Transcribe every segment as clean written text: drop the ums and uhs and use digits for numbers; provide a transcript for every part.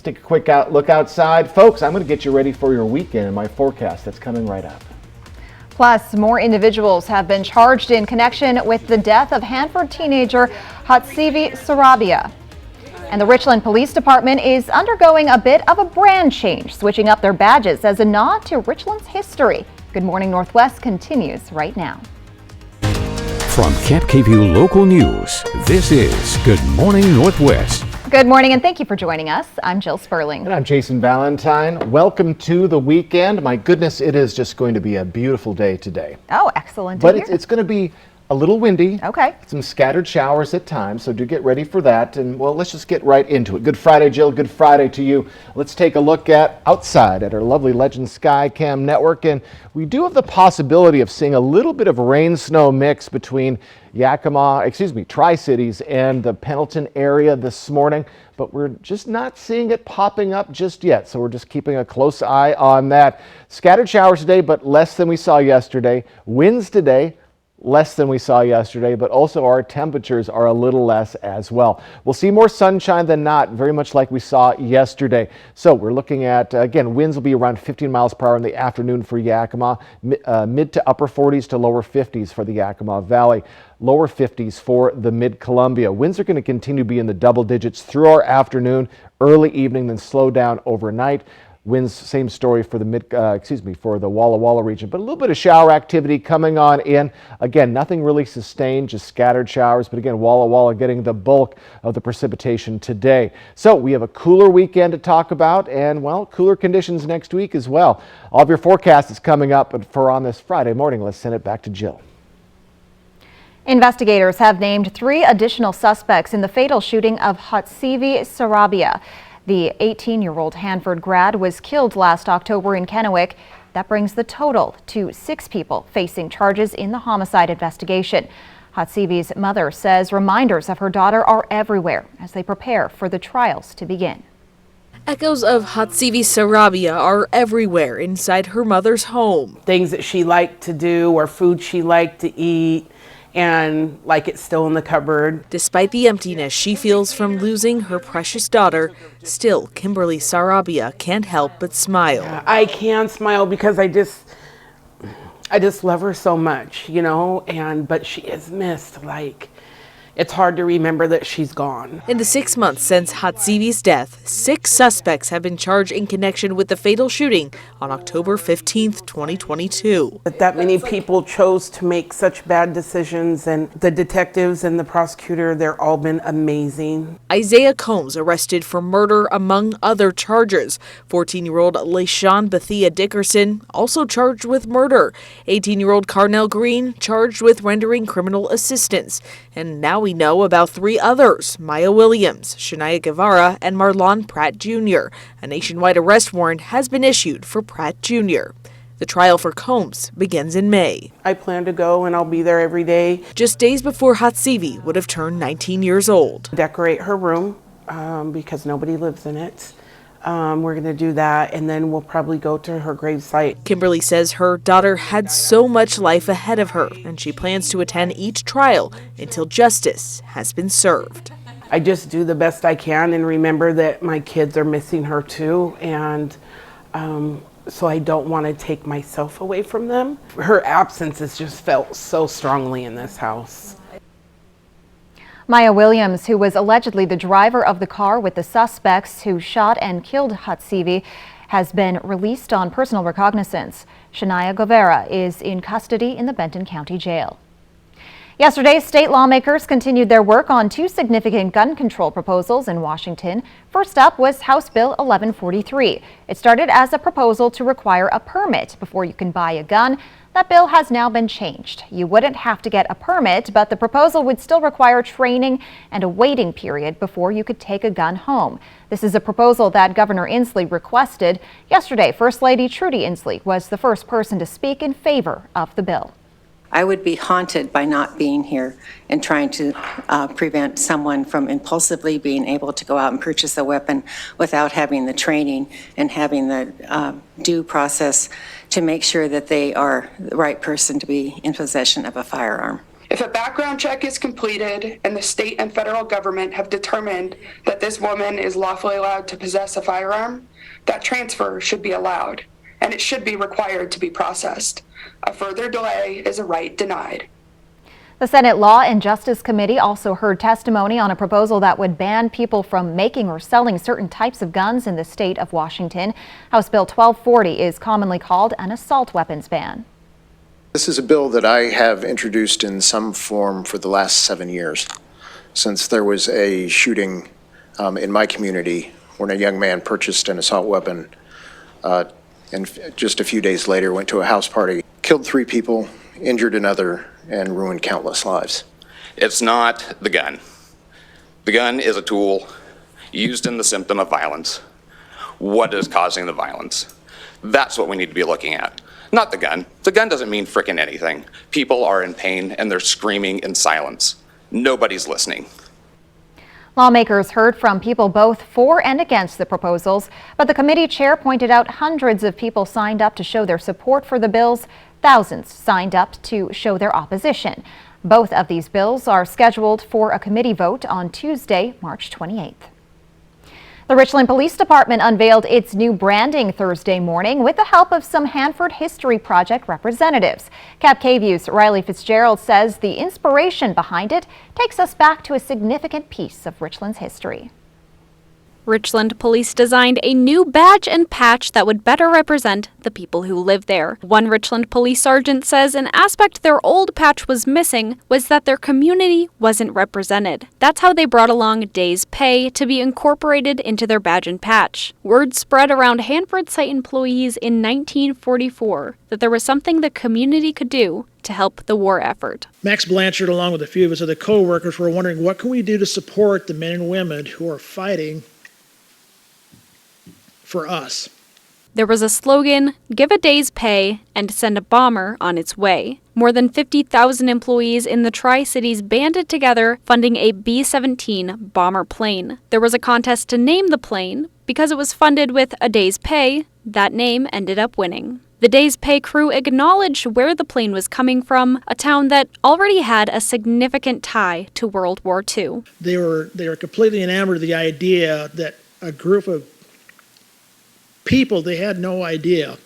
take a quick look outside. Folks, I'm going to get you ready for your weekend in my forecast that's coming right up. Plus, more individuals have been charged in connection with the death of Hanford teenager Hatzivi Sarabia. And the Richland Police Department is undergoing a bit of a brand change, switching up their badges as a nod to Richland's history. Good Morning Northwest continues right now. From Camp KVUE Local News, this is Good Morning Northwest. Good morning and thank you for joining us. I'm Jill Sperling. And I'm Jason Valentine. Welcome to the weekend. My goodness, it is just going to be a beautiful day today. Oh, excellent. But it's going to be a little windy. Okay. Some scattered showers at times, so do get ready for that. And well, let's just get right into it. Good Friday, Jill. Good Friday to you. Let's take a look at outside at our lovely Legend Skycam network. And we do have the possibility of seeing a little bit of rain-snow mix between Tri-Cities and the Pendleton area this morning, but we're just not seeing it popping up just yet. So we're just keeping a close eye on that. Scattered showers today, but less than we saw yesterday. Winds today, less than we saw yesterday, but also our temperatures are a little less as well. We'll see more sunshine than not, very much like we saw yesterday. So we're looking at, again, winds will be around 15 miles per hour in the afternoon for Yakima, mid to upper 40s to lower 50s for the Yakima Valley, lower 50s for the Mid-Columbia. Winds are going to continue to be in the double digits through our afternoon, early evening, then slow down overnight. Winds, same story for the for the Walla Walla region, but a little bit of shower activity coming on in. Again, nothing really sustained, just scattered showers, but again, Walla Walla getting the bulk of the precipitation today. So we have a cooler weekend to talk about and, well, cooler conditions next week as well. All of your forecast is coming up, but for on this Friday morning, let's send it back to Jill. Investigators have named 3 additional suspects in the fatal shooting of Hatzivi Sarabia. The 18-year-old Hanford grad was killed last October in Kennewick. That brings the total to 6 people facing charges in the homicide investigation. Hatzivi's mother says reminders of her daughter are everywhere as they prepare for the trials to begin. Echoes of Hatzivi Sarabia are everywhere inside her mother's home. Things that she liked to do or food she liked to eat, and like it's still in the cupboard. Despite the emptiness she feels from losing her precious daughter, still Kimberly Sarabia can't help but smile. I can smile because I just love her so much, you know, but she is missed. Like, it's hard to remember that she's gone. In the 6 months since Hatzivi's death, 6 suspects have been charged in connection with the fatal shooting on October 15th, 2022. That many people chose to make such bad decisions, and the detectives and the prosecutor, they're all been amazing. Isaiah Combs arrested for murder among other charges. 14-year-old LaShawn Bethia Dickerson also charged with murder. 18-year-old Carnell Green charged with rendering criminal assistance. And now we know about 3 others, Maya Williams, Shania Guevara, and Marlon Pratt Jr. A nationwide arrest warrant has been issued for Pratt Jr. The trial for Combs begins in May. I plan to go and I'll be there every day. Just days before Hatzivi would have turned 19 years old. Decorate her room because nobody lives in it. We're going to do that, and then we'll probably go to her gravesite. Kimberly says her daughter had so much life ahead of her, and she plans to attend each trial until justice has been served. I just do the best I can and remember that my kids are missing her too, and so I don't want to take myself away from them. Her absence has just felt so strongly in this house. Maya Williams, who was allegedly the driver of the car with the suspects who shot and killed Hatzivi, has been released on personal recognizance. Shania Guevara is in custody in the Benton County Jail. Yesterday, state lawmakers continued their work on 2 significant gun control proposals in Washington. First up was House Bill 1143. It started as a proposal to require a permit before you can buy a gun. That bill has now been changed. You wouldn't have to get a permit, but the proposal would still require training and a waiting period before you could take a gun home. This is a proposal that Governor Inslee requested. Yesterday, First Lady Trudy Inslee was the first person to speak in favor of the bill. I would be haunted by not being here and trying to prevent someone from impulsively being able to go out and purchase a weapon without having the training and having the due process to make sure that they are the right person to be in possession of a firearm. If a background check is completed and the state and federal government have determined that this woman is lawfully allowed to possess a firearm, that transfer should be allowed, and it should be required to be processed. A further delay is a right denied. The Senate Law and Justice Committee also heard testimony on a proposal that would ban people from making or selling certain types of guns in the state of Washington. House Bill 1240 is commonly called an assault weapons ban. This is a bill that I have introduced in some form for the last 7 years, since there was a shooting in my community when a young man purchased an assault weapon and just a few days later went to a house party, killed 3 people, injured another, and ruined countless lives. It's not the gun. The gun is a tool used in the symptom of violence. What is causing the violence? That's what we need to be looking at. Not the gun. The gun doesn't mean frickin' anything. People are in pain and they're screaming in silence. Nobody's listening. Lawmakers heard from people both for and against the proposals, but the committee chair pointed out hundreds of people signed up to show their support for the bills. Thousands signed up to show their opposition. Both of these bills are scheduled for a committee vote on Tuesday, March 28th. The Richland Police Department unveiled its new branding Thursday morning with the help of some Hanford History Project representatives. Cap KVUE's Riley Fitzgerald says the inspiration behind it takes us back to a significant piece of Richland's history. Richland Police designed a new badge and patch that would better represent the people who live there. One Richland police sergeant says an aspect their old patch was missing was that their community wasn't represented. That's how they brought along Days Pay to be incorporated into their badge and patch. Word spread around Hanford site employees in 1944 that there was something the community could do to help the war effort. Max Blanchard, along with a few of his other co-workers, were wondering what can we do to support the men and women who are fighting for us. There was a slogan, give a day's pay and send a bomber on its way. More than 50,000 employees in the Tri-Cities banded together, funding a B-17 bomber plane. There was a contest to name the plane. Because it was funded with a day's pay, that name ended up winning. The Days Pay crew acknowledged where the plane was coming from, a town that already had a significant tie to World War II. They were completely enamored of the idea that a group of people they had no idea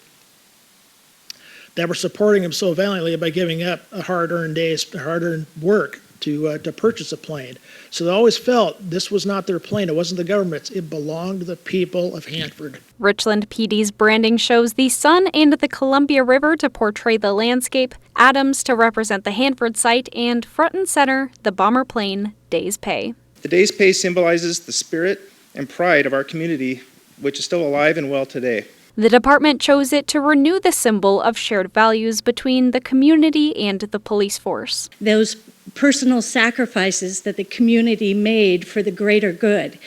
that were supporting them so valiantly by giving up a hard-earned days, hard-earned work to purchase a plane. So they always felt this was not their plane. It wasn't the government's. It belonged to the people of Hanford. Richland PD's branding shows the sun and the Columbia River to portray the landscape, Adams to represent the Hanford site, and front and center, the bomber plane, Days Pay. The Days Pay symbolizes the spirit and pride of our community, which is still alive and well today. The department chose it to renew the symbol of shared values between the community and the police force. Those personal sacrifices that the community made for the greater good.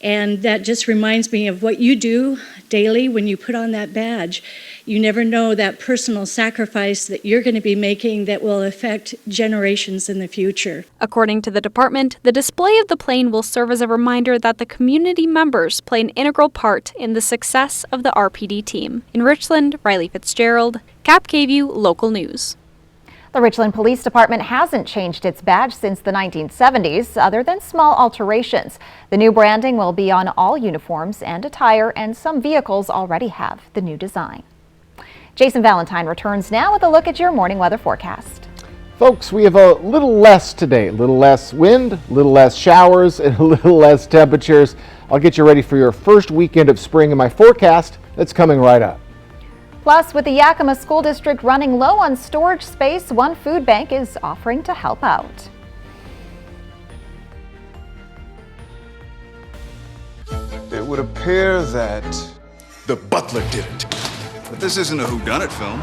And that just reminds me of what you do daily when you put on that badge. You never know that personal sacrifice that you're going to be making that will affect generations in the future. According to the department, the display of the plane will serve as a reminder that the community members play an integral part in the success of the RPD team. In Richland, Riley Fitzgerald, Cap KVUE Local News. The Richland Police Department hasn't changed its badge since the 1970s, other than small alterations. The new branding will be on all uniforms and attire, and some vehicles already have the new design. Jason Valentine returns now with a look at your morning weather forecast. Folks, we have a little less today, a little less wind, a little less showers, and a little less temperatures. I'll get you ready for your first weekend of spring in my forecast that's coming right up. Plus, with the Yakima School District running low on storage space, one food bank is offering to help out. It would appear that the butler did it. But this isn't a whodunit film.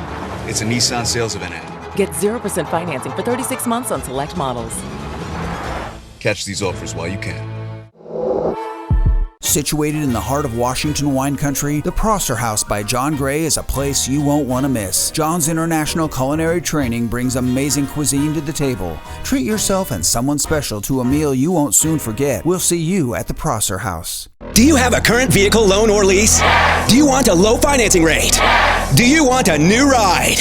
It's a Nissan sales event ad. Get 0% financing for 36 months on select models. Catch these offers while you can. Situated in the heart of Washington wine country, the Prosser House by John Gray is a place you won't want to miss. John's international culinary training brings amazing cuisine to the table. Treat yourself and someone special to a meal you won't soon forget. We'll see you at the Prosser House. Do you have a current vehicle loan or lease? Do you want a low financing rate? Do you want a new ride?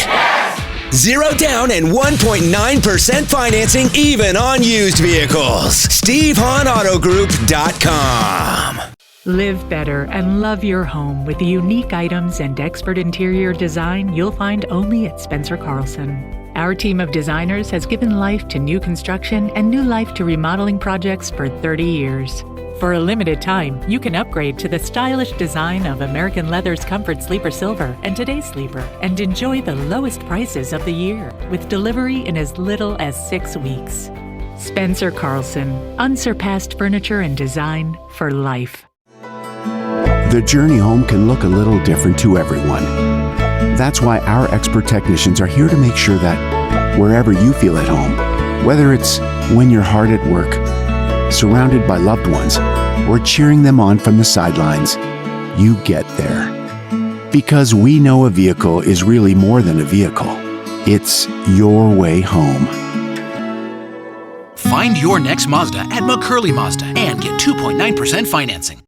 0 down and 1.9% financing even on used vehicles. SteveHahnAutoGroup.com. Live better and love your home with the unique items and expert interior design you'll find only at Spencer Carlson. Our team of designers has given life to new construction and new life to remodeling projects for 30 years. For a limited time, you can upgrade to the stylish design of American Leather's Comfort Sleeper Silver and Today's Sleeper and enjoy the lowest prices of the year with delivery in as little as 6 weeks. Spencer Carlson, unsurpassed furniture and design for life. The journey home can look a little different to everyone. That's why our expert technicians are here to make sure that wherever you feel at home, whether it's when you're hard at work, surrounded by loved ones, or cheering them on from the sidelines, you get there. Because we know a vehicle is really more than a vehicle. It's your way home. Find your next Mazda at McCurley Mazda and get 2.9% financing.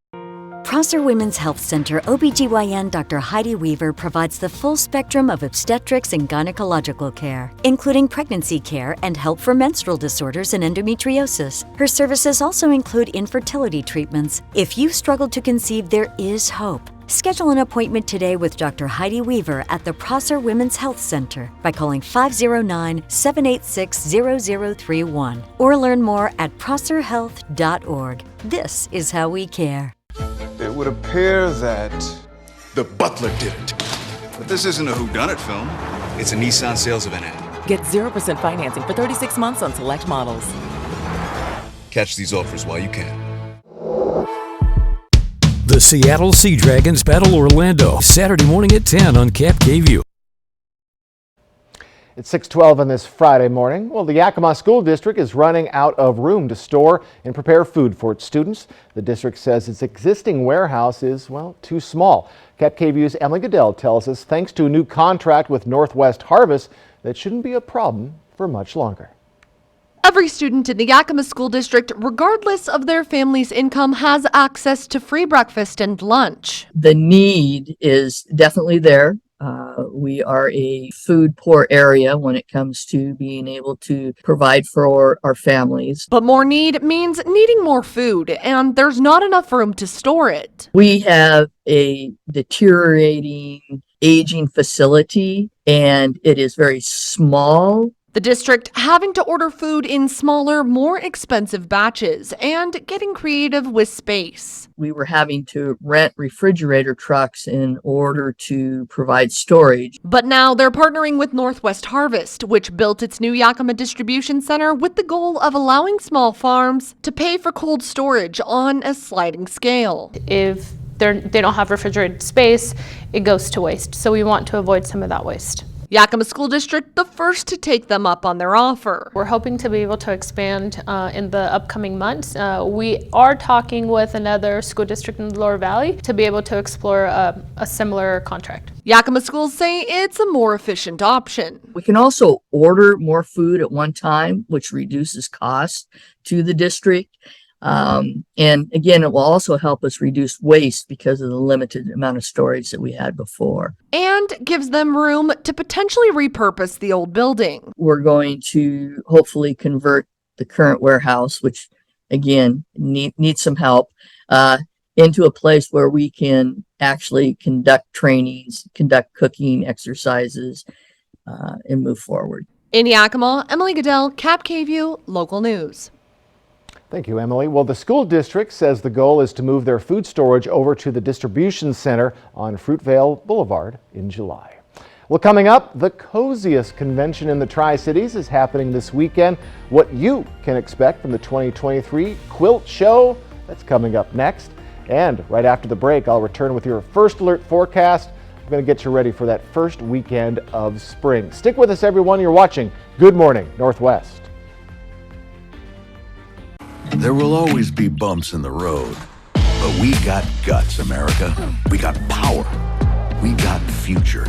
Prosser Women's Health Center OBGYN Dr. Heidi Weaver provides the full spectrum of obstetrics and gynecological care, including pregnancy care and help for menstrual disorders and endometriosis. Her services also include infertility treatments. If you struggle to conceive, there is hope. Schedule an appointment today with Dr. Heidi Weaver at the Prosser Women's Health Center by calling 509-786-0031 or learn more at prosserhealth.org. This is how we care. It would appear that the butler did it. But this isn't a whodunit film. It's a Nissan sales of an ad. Get 0% financing for 36 months on select models. Catch these offers while you can. The Seattle Sea Dragons battle Orlando Saturday morning at 10 on Cap KVUE. It's 6:12 on this Friday morning. Well, the Yakima School District is running out of room to store and prepare food for its students. The district says its existing warehouse is, well, too small. Cap KVUE's Emily Goodell tells us thanks to a new contract with Northwest Harvest, that shouldn't be a problem for much longer. Every student in the Yakima School District, regardless of their family's income, has access to free breakfast and lunch. The need is definitely there. We are a food poor area when it comes to being able to provide for our families. But more need means needing more food, and there's not enough room to store it. We have a deteriorating, aging facility, and it is very small. The district having to order food in smaller, more expensive batches and getting creative with space. We were having to rent refrigerator trucks in order to provide storage. But now they're partnering with Northwest Harvest, which built its new Yakima distribution center with the goal of allowing small farms to pay for cold storage on a sliding scale. If they don't have refrigerated space, it goes to waste. So we want to avoid some of that waste. Yakima School District, the first to take them up on their offer. We're hoping to be able to expand in the upcoming months. We are talking with another school district in the Lower Valley to be able to explore a similar contract. Yakima schools say it's a more efficient option. We can also order more food at one time, which reduces costs to the district. And again, it will also help us reduce waste because of the limited amount of storage that we had before. And gives them room to potentially repurpose the old building. We're going to hopefully convert the current warehouse, which again needs some help, into a place where we can actually conduct trainings, conduct cooking exercises, and move forward. In Yakima, Emily Goodell, Cap KVUE, Local News. Thank you, Emily. Well, the school district says the goal is to move their food storage over to the distribution center on Fruitvale Boulevard in July. Well, coming up, the coziest convention in the Tri-Cities is happening this weekend. What you can expect from the 2023 Quilt Show, that's coming up next. And right after the break, I'll return with your first alert forecast. I'm going to get you ready for that first weekend of spring. Stick with us, everyone. You're watching Good Morning Northwest. There will always be bumps in the road, but we got guts, America. We got power. We got future.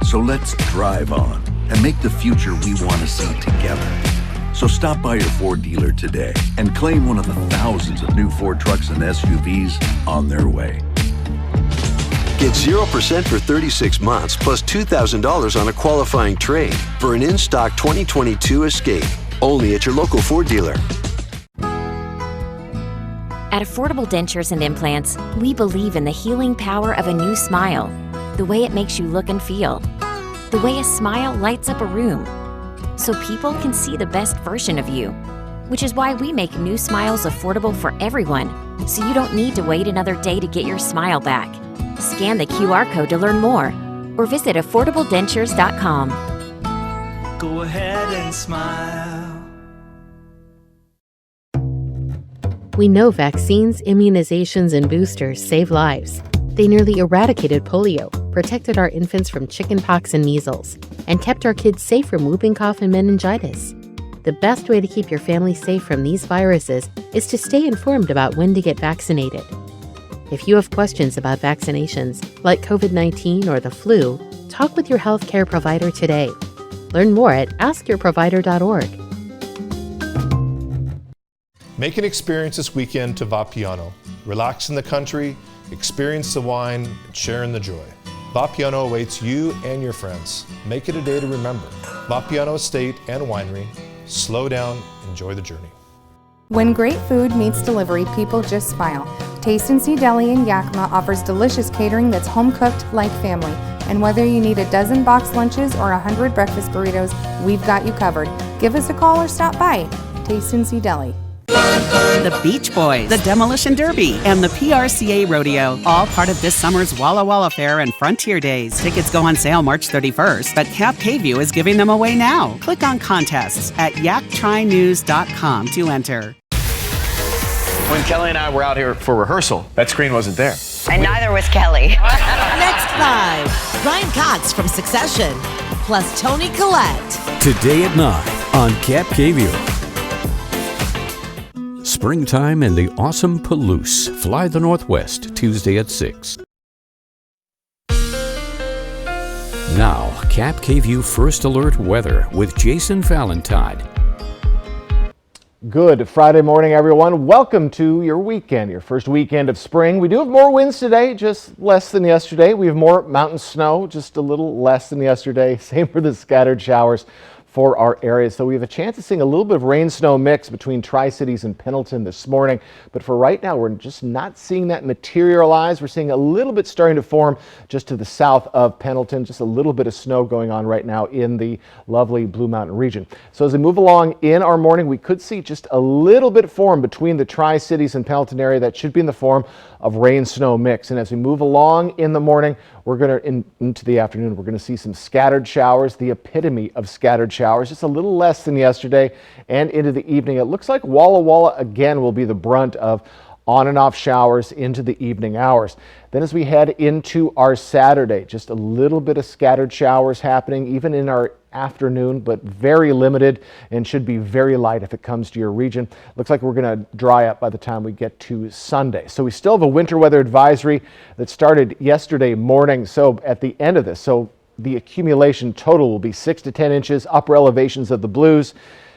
So let's drive on and make the future we want to see together. So stop by your Ford dealer today and claim one of the thousands of new Ford trucks and SUVs on their way. Get 0% for 36 months plus $2,000 on a qualifying trade for an in-stock 2022 Escape. Only at your local Ford dealer. At Affordable Dentures and Implants, we believe in the healing power of a new smile, the way it makes you look and feel, the way a smile lights up a room, so people can see the best version of you. Which is why we make new smiles affordable for everyone, so you don't need to wait another day to get your smile back. Scan the QR code to learn more, or visit affordabledentures.com. Go ahead and smile. We know vaccines, immunizations, and boosters save lives. They nearly eradicated polio, protected our infants from chickenpox and measles, and kept our kids safe from whooping cough and meningitis. The best way to keep your family safe from these viruses is to stay informed about when to get vaccinated. If you have questions about vaccinations, like COVID-19 or the flu, talk with your healthcare provider today. Learn more at askyourprovider.org. Make an experience this weekend to Vapiano. Relax in the country, experience the wine, and share in the joy. Vapiano awaits you and your friends. Make it a day to remember. Vapiano Estate and Winery. Slow down, enjoy the journey. When great food meets delivery, people just smile. Taste and See Deli in Yakima offers delicious catering that's home cooked like family. And whether you need a dozen box lunches or 100 breakfast burritos, we've got you covered. Give us a call or stop by. Taste and See Deli. The Beach Boys, the Demolition Derby, and the PRCA Rodeo, all part of this summer's Walla Walla Fair and Frontier Days. Tickets go on sale March 31st, but Cap K-View is giving them away now. Click on contests at yaktrinews.com to enter. When Kelly and I were out here for rehearsal, that screen wasn't there. And neither was Kelly. Next live, Brian Cox from Succession, plus Toni Collette. Today at 9 on Cap KView. Springtime in the awesome Palouse. Fly the Northwest, Tuesday at 6. Now, Cap KView First Alert weather with Jason Valentine. Good Friday morning, everyone. Welcome to your weekend, your first weekend of spring. We do have more winds today, just less than yesterday. We have more mountain snow, just a little less than yesterday. Same for the scattered showers for our area. So we have a chance of seeing a little bit of rain-snow mix between Tri-Cities and Pendleton this morning. But for right now, we're just not seeing that materialize. We're seeing a little bit starting to form just to the south of Pendleton. Just a little bit of snow going on right now in the lovely Blue Mountain region. So as we move along in our morning, we could see just a little bit form between the Tri-Cities and Pendleton area. That should be in the form of rain-snow mix. And as we move along in the morning, we're going to, into the afternoon, we're going to see some scattered showers, the epitome of scattered showers, just a little less than yesterday, and into the evening. It looks like Walla Walla again will be the brunt of on and off showers into the evening hours. Then as we head into our Saturday, just a little bit of scattered showers happening even in our afternoon, but very limited and should be very light if it comes to your region. Looks like we're going to dry up by the time we get to Sunday. So we still have a winter weather advisory that started yesterday morning. So at the end of this, so the accumulation total will be 6 to 10 inches, upper elevations of the Blues,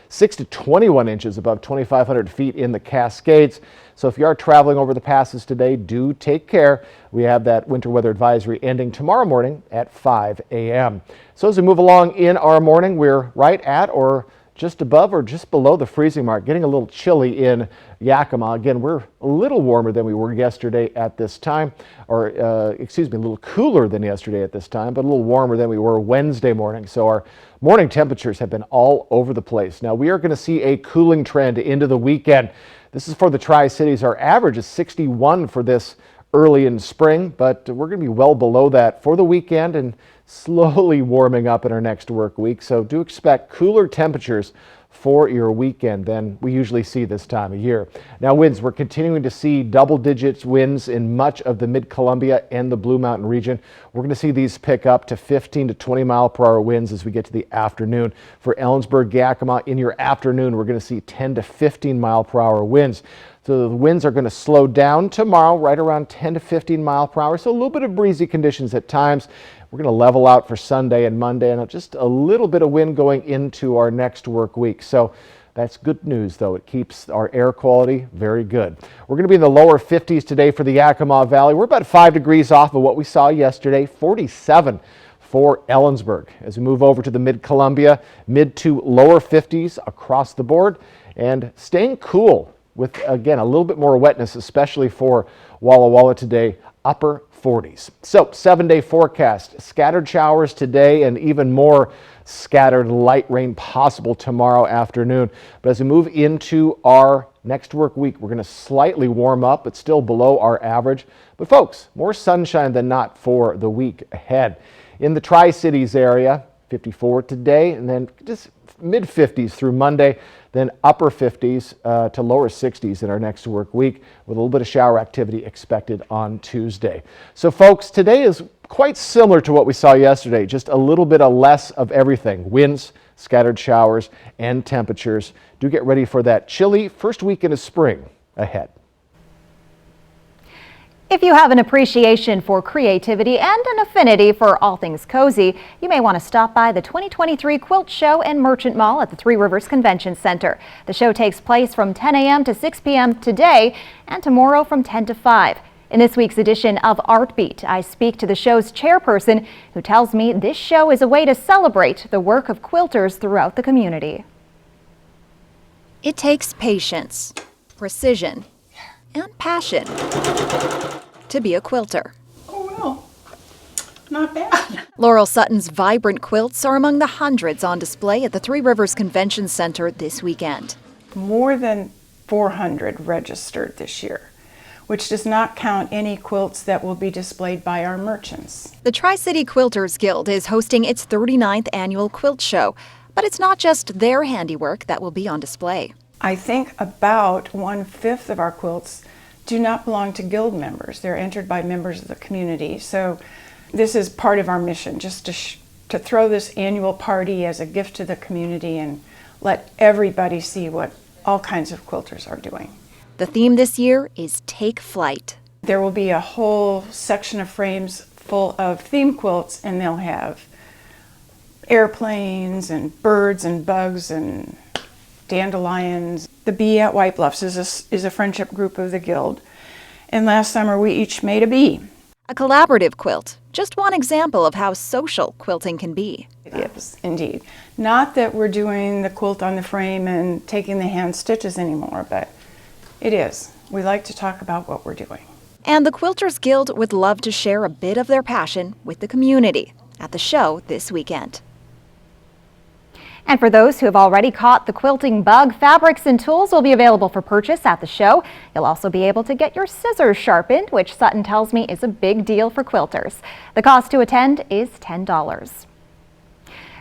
6 to 21 inches above 2,500 feet in the Cascades. So if you are traveling over the passes today, do take care. We have that winter weather advisory ending tomorrow morning at 5 a.m. So as we move along in our morning, we're right at or just above or just below the freezing mark, getting a little chilly in Yakima. Again, we're a little warmer than we were yesterday at this time, or a little cooler than yesterday at this time, but a little warmer than we were Wednesday morning. So our morning temperatures have been all over the place. Now we are going to see a cooling trend into the weekend. This is for the Tri-Cities. Our average is 61 for this early in spring, but we're going to be well below that for the weekend and slowly warming up in our next work week. So do expect cooler temperatures for your weekend than we usually see this time of year. Now winds, we're continuing to see double digits winds in much of the Mid-Columbia and the Blue Mountain region. We're going to see these pick up to 15 to 20 mile per hour winds as we get to the afternoon. For Ellensburg, Yakima, in your afternoon, we're going to see 10 to 15 mile per hour winds. So the winds are going to slow down tomorrow, right around 10 to 15 mile per hour. So a little bit of breezy conditions at times. We're going to level out for Sunday and Monday, and just a little bit of wind going into our next work week. So That's good news, though. It keeps our air quality very good. We're going to be in the lower 50s today for the Yakima Valley. We're about 5 degrees off of what we saw yesterday, 47 for Ellensburg. As we move over to the Mid-Columbia, mid to lower 50s across the board, and staying cool with, again, a little bit more wetness, especially for Walla Walla today, upper 40s. So 7-day forecast, scattered showers today and even more scattered light rain possible tomorrow afternoon. But as we move into our next work week, we're going to slightly warm up, but still below our average. But folks, more sunshine than not for the week ahead. In the Tri-Cities area, 54 today, and then just mid-50s through Monday, then upper 50s to lower 60s in our next work week, with a little bit of shower activity expected on Tuesday. So folks, today is quite similar to what we saw yesterday, just a little bit of less of everything. Winds, scattered showers, and temperatures. Do get ready for that chilly first weekend of spring ahead. If you have an appreciation for creativity and an affinity for all things cozy, you may want to stop by the 2023 Quilt Show and Merchant Mall at the Three Rivers Convention Center. The show takes place from 10 a.m. to 6 p.m. today and tomorrow from 10 to 5. In this week's edition of Artbeat, I speak to the show's chairperson, who tells me this show is a way to celebrate the work of quilters throughout the community. It takes patience, precision, and passion to be a quilter. Oh, well, not bad. Laurel Sutton's vibrant quilts are among the hundreds on display at the Three Rivers Convention Center this weekend. More than 400 registered this year, which does not count any quilts that will be displayed by our merchants. The Tri-City Quilters Guild is hosting its 39th annual quilt show, but it's not just their handiwork that will be on display. I think about 1/5 of our quilts do not belong to guild members. They're entered by members of the community. So this is part of our mission, just to throw this annual party as a gift to the community and let everybody see what all kinds of quilters are doing. The theme this year is Take Flight. There will be a whole section of frames full of theme quilts, and they'll have airplanes and birds and bugs and dandelions. The Bee at White Bluffs is a friendship group of the Guild, and last summer we each made a bee. A collaborative quilt, just one example of how social quilting can be. Yes, indeed. Not that we're doing the quilt on the frame and taking the hand stitches anymore, but it is. We like to talk about what we're doing. And the Quilters Guild would love to share a bit of their passion with the community at the show this weekend. And for those who have already caught the quilting bug, fabrics and tools will be available for purchase at the show. You'll also be able to get your scissors sharpened, which Sutton tells me is a big deal for quilters. The cost to attend is $10.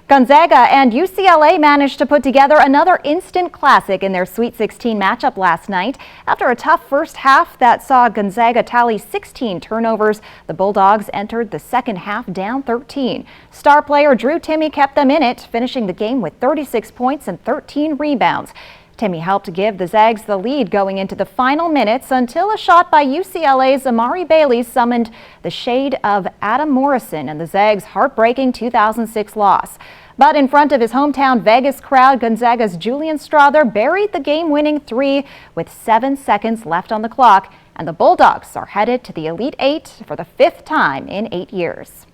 Gonzaga and UCLA managed to put together another instant classic in their Sweet 16 matchup last night. After a tough first half that saw Gonzaga tally 16 turnovers, the Bulldogs entered the second half down 13. Star player Drew Timme kept them in it, finishing the game with 36 points and 13 rebounds. Timme helped give the Zags the lead going into the final minutes until a shot by UCLA's Amari Bailey summoned the shade of Adam Morrison and the Zags' heartbreaking 2006 loss. But in front of his hometown Vegas crowd, Gonzaga's Julian Strother buried the game-winning three with 7 seconds left on the clock, and the Bulldogs are headed to the Elite Eight for the 5th time in 8 years.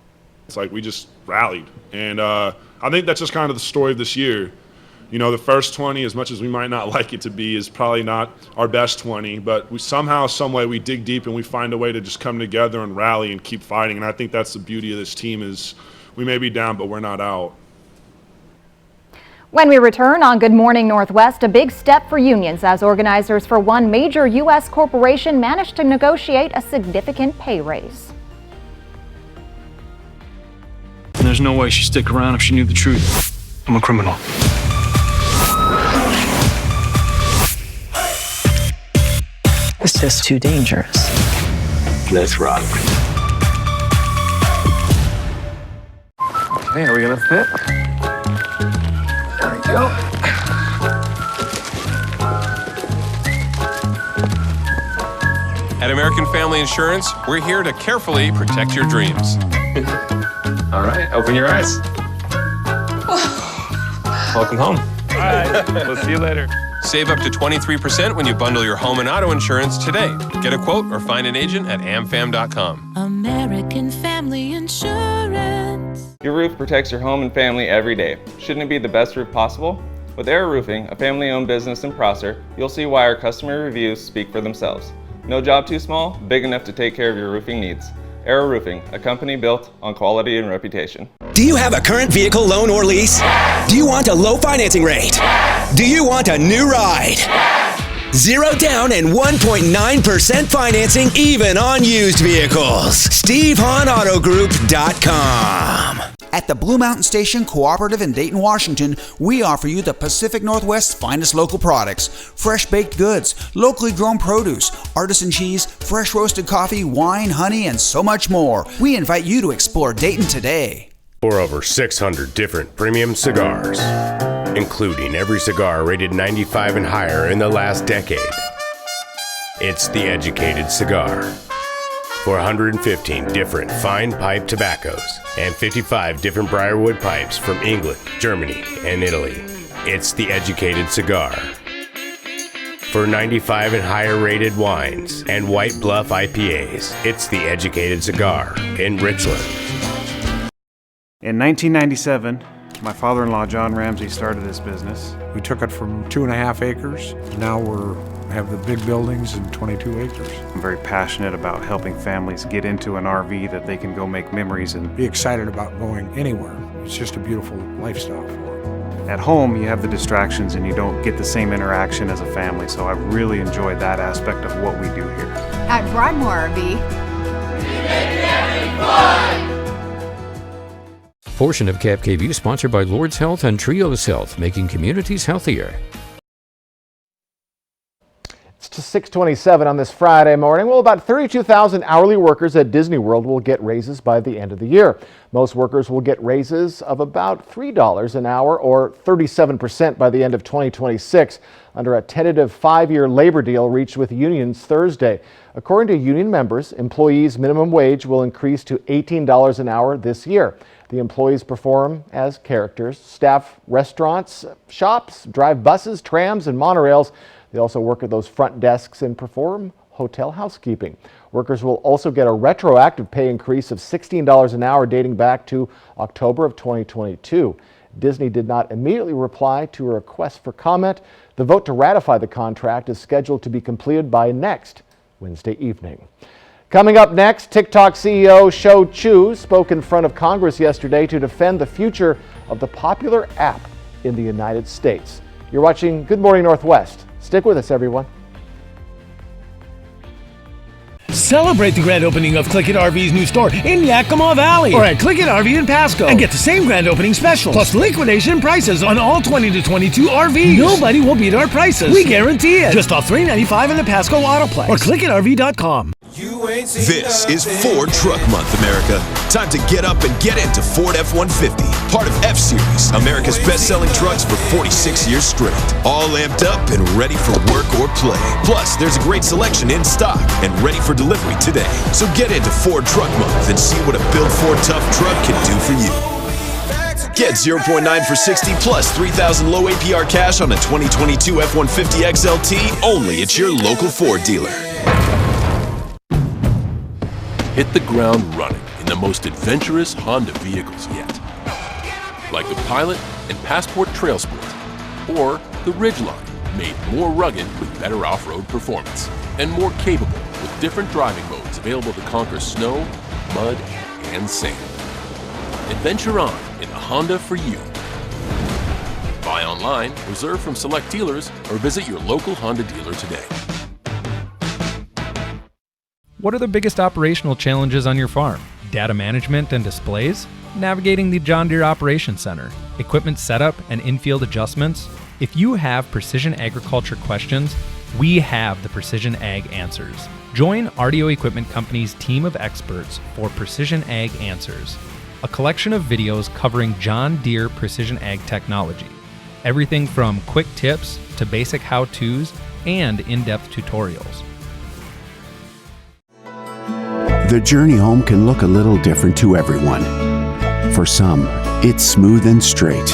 It's like we just rallied, and I think that's just kind of the story of this year. You know, the first 20, as much as we might not like it to be, is probably not our best 20, but we somehow, some way, we dig deep and we find a way to just come together and rally and keep fighting. And I think that's the beauty of this team is we may be down, but we're not out. When we return on Good Morning Northwest, a big step for unions as organizers for one major U.S. corporation managed to negotiate a significant pay raise. There's no way she'd stick around if she knew the truth. I'm a criminal. It's just too dangerous. Let's rock. Okay, are we gonna fit? There we go. At American Family Insurance, we're here to carefully protect your dreams. All right, open your eyes. Welcome home. right. We'll see you later. Save up to 23% when you bundle your home and auto insurance today. Get a quote or find an agent at amfam.com. American Family Insurance. Your roof protects your home and family every day. Shouldn't it be the best roof possible? With Air Roofing, a family-owned business in Prosser, you'll see why our customer reviews speak for themselves. No job too small, big enough to take care of your roofing needs. Air Roofing, a company built on quality and reputation. Do you have a current vehicle loan or lease? Do you want a low financing rate? Do you want a new ride? 0 down and 1.9% financing even on used vehicles. SteveHahnAutoGroup.com. At the Blue Mountain Station Cooperative in Dayton, Washington, we offer you the Pacific Northwest's finest local products. Fresh baked goods, locally grown produce, artisan cheese, fresh roasted coffee, wine, honey, and so much more. We invite you to explore Dayton today. For over 600 different premium cigars, including every cigar rated 95 and higher in the last decade. It's The Educated Cigar. For 115 different fine pipe tobaccos and 55 different Briarwood pipes from England, Germany, and Italy. It's The Educated Cigar. For 95 and higher rated wines and White Bluff IPAs, it's The Educated Cigar in Richland. In 1997, my father-in-law, John Ramsey, started this business. We took it from 2.5 acres. Now we have the big buildings and 22 acres. I'm very passionate about helping families get into an RV that they can go make memories and be excited about going anywhere. It's just a beautiful lifestyle for them. At home, you have the distractions and you don't get the same interaction as a family, so I've really enjoyed that aspect of what we do here. At Broadmoor RV, we make camping fun! Portion of Cap KVU sponsored by Lord's Health and Trios Health, making communities healthier. It's 6:27 on this Friday morning. Well, about 32,000 hourly workers at Disney World will get raises by the end of the year. Most workers will get raises of about $3 an hour or 37% by the end of 2026 under a tentative 5-year labor deal reached with unions Thursday. According to union members, employees' minimum wage will increase to $18 an hour this year. The employees perform as characters, staff restaurants, shops, drive buses, trams, and monorails. They also work at those front desks and perform hotel housekeeping. Workers will also get a retroactive pay increase of $16 an hour dating back to October of 2022. Disney did not immediately reply to a request for comment. The vote to ratify the contract is scheduled to be completed by next Wednesday evening. Coming up next, TikTok CEO Shou Chew spoke in front of Congress yesterday to defend the future of the popular app in the United States. You're watching Good Morning Northwest. Stick with us, everyone. Celebrate the grand opening of Click It RV's new store in Yakima Valley or at Click It RV in Pasco and get the same grand opening special plus liquidation prices on all 20 to 22 RVs. Nobody will beat our prices. We guarantee it. Just off $395 in the Pasco Autoplex or clickitrv.com. This is Ford Truck Month, America. Time to get up and get into Ford F-150, part of F-Series, America's best-selling trucks for 46 years straight. All amped up and ready for work or play. Plus, there's a great selection in stock and ready for delivery today. So get into Ford Truck Month and see what a built Ford tough truck can do for you. Get 0.9 for 60 plus 3,000 low APR cash on a 2022 F-150 XLT only at your local Ford dealer. Hit the ground running in the most adventurous Honda vehicles yet. Like the Pilot and Passport Trail Sport, or the Ridgeline, made more rugged with better off-road performance, and more capable with different driving modes available to conquer snow, mud, and sand. Adventure on in a Honda for you. Buy online, reserve from select dealers, or visit your local Honda dealer today. What are the biggest operational challenges on your farm? Data management and displays? Navigating the John Deere Operations Center? Equipment setup and in-field adjustments? If you have precision agriculture questions, we have the Precision Ag Answers. Join RDO Equipment Company's team of experts for Precision Ag Answers, a collection of videos covering John Deere precision ag technology. Everything from quick tips to basic how-tos and in-depth tutorials. The journey home can look a little different to everyone. For some, it's smooth and straight.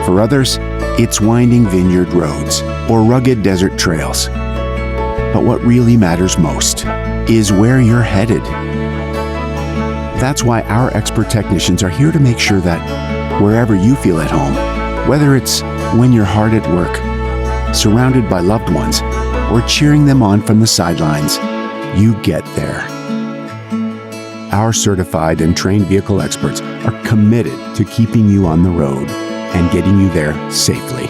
For others, it's winding vineyard roads or rugged desert trails. But what really matters most is where you're headed. That's why our expert technicians are here to make sure that wherever you feel at home, whether it's when you're hard at work, surrounded by loved ones, or cheering them on from the sidelines, you get there. Our certified and trained vehicle experts are committed to keeping you on the road and getting you there safely.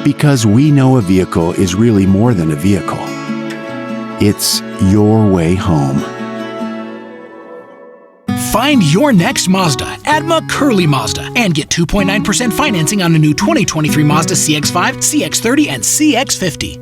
Because we know a vehicle is really more than a vehicle. It's your way home. Find your next Mazda at McCurley Mazda and get 2.9% financing on a new 2023 Mazda CX-5, CX-30, and CX-50.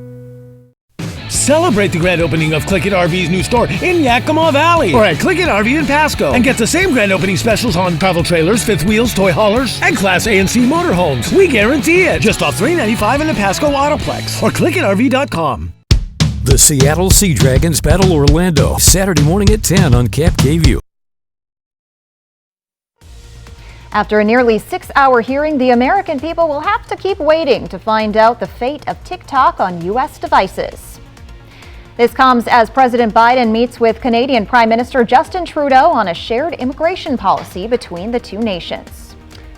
Celebrate the grand opening of Click It RV's new store in Yakima Valley or at Click It RV in Pasco and get the same grand opening specials on travel trailers, fifth wheels, toy haulers, and Class A and C motorhomes. We guarantee it. Just off $395 in the Pasco Autoplex or clickitrv.com. The Seattle Sea Dragons battle Orlando Saturday morning at 10 on Cap KVUE. After a nearly 6-hour hearing, the American people will have to keep waiting to find out the fate of TikTok on U.S. devices. This comes as President Biden meets with Canadian Prime Minister Justin Trudeau on a shared immigration policy between the two nations.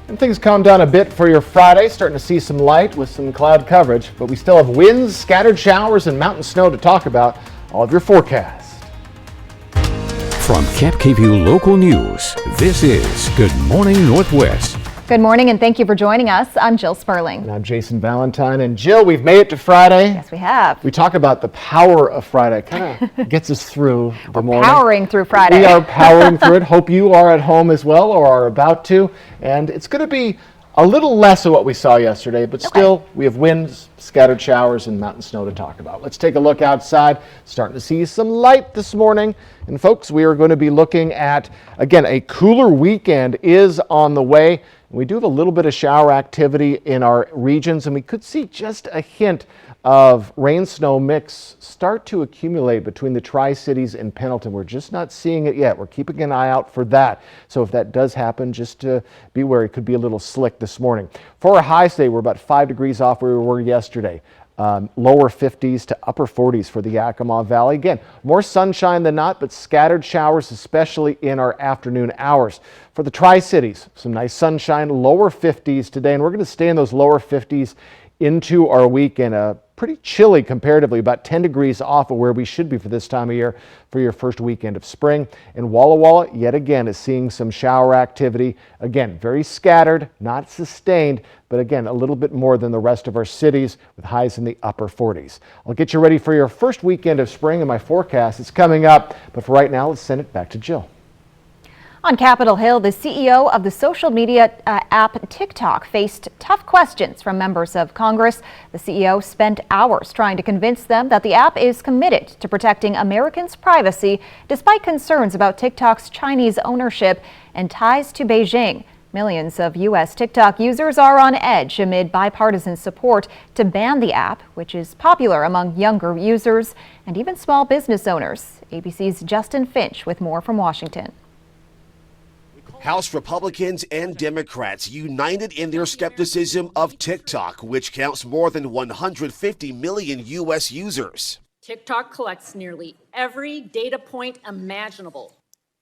And things calm down a bit for your Friday, starting to see some light with some cloud coverage, but we still have winds, scattered showers, and mountain snow to talk about. All of your forecast. From Cap KVUE Local News, this is Good Morning Northwest. Good morning and thank you for joining us. I'm Jill Sperling. And I'm Jason Valentine. And Jill, we've made it to Friday. Yes, we have. We talk about the power of Friday. Kind of gets us through the morning. Powering through Friday. We are powering through it. Hope you are at home as well or are about to. And it's going to be a little less of what we saw yesterday, but still we have winds, scattered showers, and mountain snow to talk about. Let's take a look outside. Starting to see some light this morning. And folks, we are going to be looking at, again, a cooler weekend is on the way. We do have a little bit of shower activity in our regions, and we could see just a hint of rain-snow mix start to accumulate between the Tri-Cities and Pendleton. We're just not seeing it yet. We're keeping an eye out for that. So if that does happen, just be wary. It could be a little slick this morning. For our highs today, we're about 5 degrees off where we were yesterday. Lower 50s to upper 40s for the Yakima Valley. Again, more sunshine than not, but scattered showers, especially in our afternoon hours. For the Tri-Cities, some nice sunshine, lower 50s today, and we're going to stay in those lower 50s into our weekend. Pretty chilly comparatively, about 10 degrees off of where we should be for this time of year for your first weekend of spring. And Walla Walla, yet again, is seeing some shower activity. Again, very scattered, not sustained, but again, a little bit more than the rest of our cities with highs in the upper 40s. I'll get you ready for your first weekend of spring and my forecast. It's coming up, but for right now, let's send it back to Jill. On Capitol Hill, the CEO of the social media app TikTok faced tough questions from members of Congress. The CEO spent hours trying to convince them that the app is committed to protecting Americans' privacy, despite concerns about TikTok's Chinese ownership and ties to Beijing. Millions of U.S. TikTok users are on edge amid bipartisan support to ban the app, which is popular among younger users and even small business owners. ABC's Justin Finch with more from Washington. House Republicans and Democrats united in their skepticism of TikTok, which counts more than 150 million U.S. users. TikTok collects nearly every data point imaginable,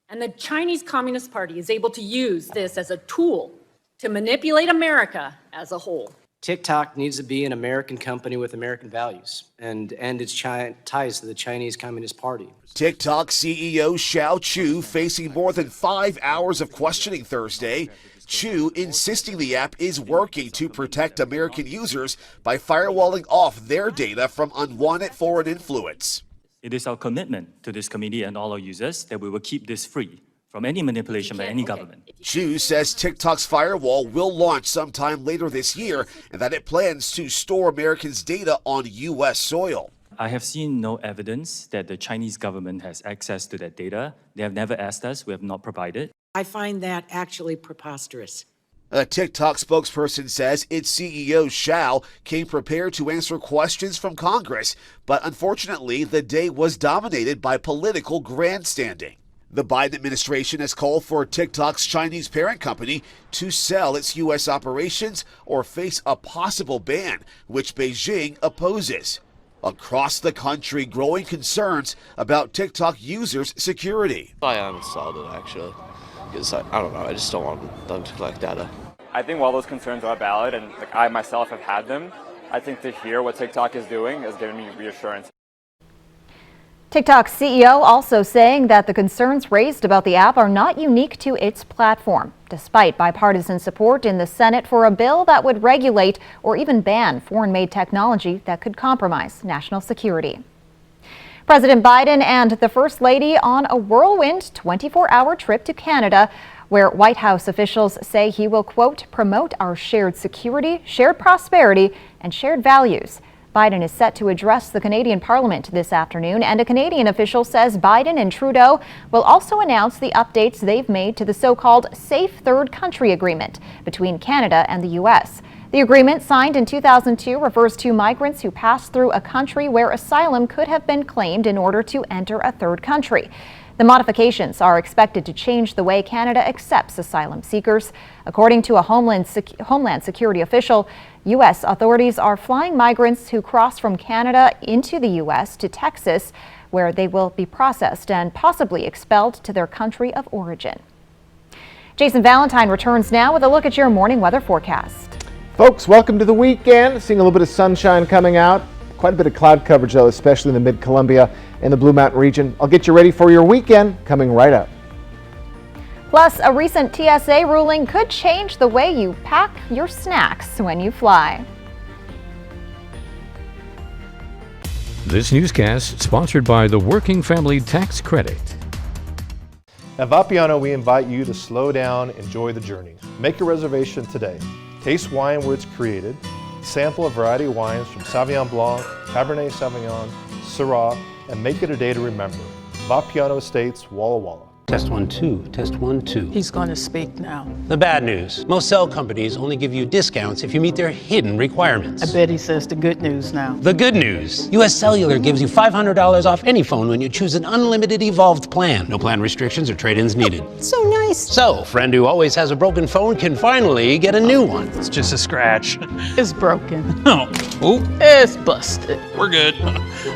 and the Chinese Communist Party is able to use this as a tool to manipulate America as a whole. TikTok needs to be an American company with American values and end its ties to the Chinese Communist Party. TikTok CEO Shao Chu facing more than 5 hours of questioning Thursday. Chu insisting the app is working to protect American users by firewalling off their data from unwanted foreign influence. It is our commitment to this committee and all our users that we will keep this free from any manipulation by any government. Chu says TikTok's firewall will launch sometime later this year and that it plans to store Americans' data on U.S. soil. I have seen no evidence that the Chinese government has access to that data. They have never asked us. We have not provided. I find that actually preposterous. A TikTok spokesperson says its CEO, Shao, came prepared to answer questions from Congress, but unfortunately, the day was dominated by political grandstanding. The Biden administration has called for TikTok's Chinese parent company to sell its U.S. operations or face a possible ban, which Beijing opposes. Across the country, growing concerns about TikTok users' security. I uninstalled it, actually, because I don't know, I just don't want them to collect data. I think while those concerns are valid, and I myself have had them, I think to hear what TikTok is doing is giving me reassurance. TikTok's CEO also saying that the concerns raised about the app are not unique to its platform, despite bipartisan support in the Senate for a bill that would regulate or even ban foreign-made technology that could compromise national security. President Biden and the First Lady on a whirlwind 24-hour trip to Canada, where White House officials say he will, quote, promote our shared security, shared prosperity, and shared values. Biden is set to address the Canadian Parliament this afternoon, and a Canadian official says Biden and Trudeau will also announce the updates they've made to the so-called Safe Third Country Agreement between Canada and the U.S. The agreement, signed in 2002, refers to migrants who pass through a country where asylum could have been claimed in order to enter a third country. The modifications are expected to change the way Canada accepts asylum seekers. According to a Homeland Security official, U.S. authorities are flying migrants who cross from Canada into the U.S. to Texas, where they will be processed and possibly expelled to their country of origin. Jason Valentine returns now with a look at your morning weather forecast. Folks, welcome to the weekend. Seeing a little bit of sunshine coming out. Quite a bit of cloud coverage, though, especially in the mid-Columbia and the Blue Mountain region. I'll get you ready for your weekend coming right up. Plus, a recent TSA ruling could change the way you pack your snacks when you fly. This newscast sponsored by the Working Family Tax Credit. At Vapiano, we invite you to slow down, enjoy the journey. Make a reservation today. Taste wine where it's created. Sample a variety of wines from Sauvignon Blanc, Cabernet Sauvignon, Syrah, and make it a day to remember. Vapiano Estates, Walla Walla. Test 1, 2. Test 1, 2. He's going to speak now. The bad news. Most cell companies only give you discounts if you meet their hidden requirements. I bet he says the good news now. The good news. US Cellular gives you $500 off any phone when you choose an unlimited evolved plan. No plan restrictions or trade-ins needed. So nice. So, a friend who always has a broken phone can finally get a new one. It's just a scratch. It's broken. No. Oh. It's busted. We're good.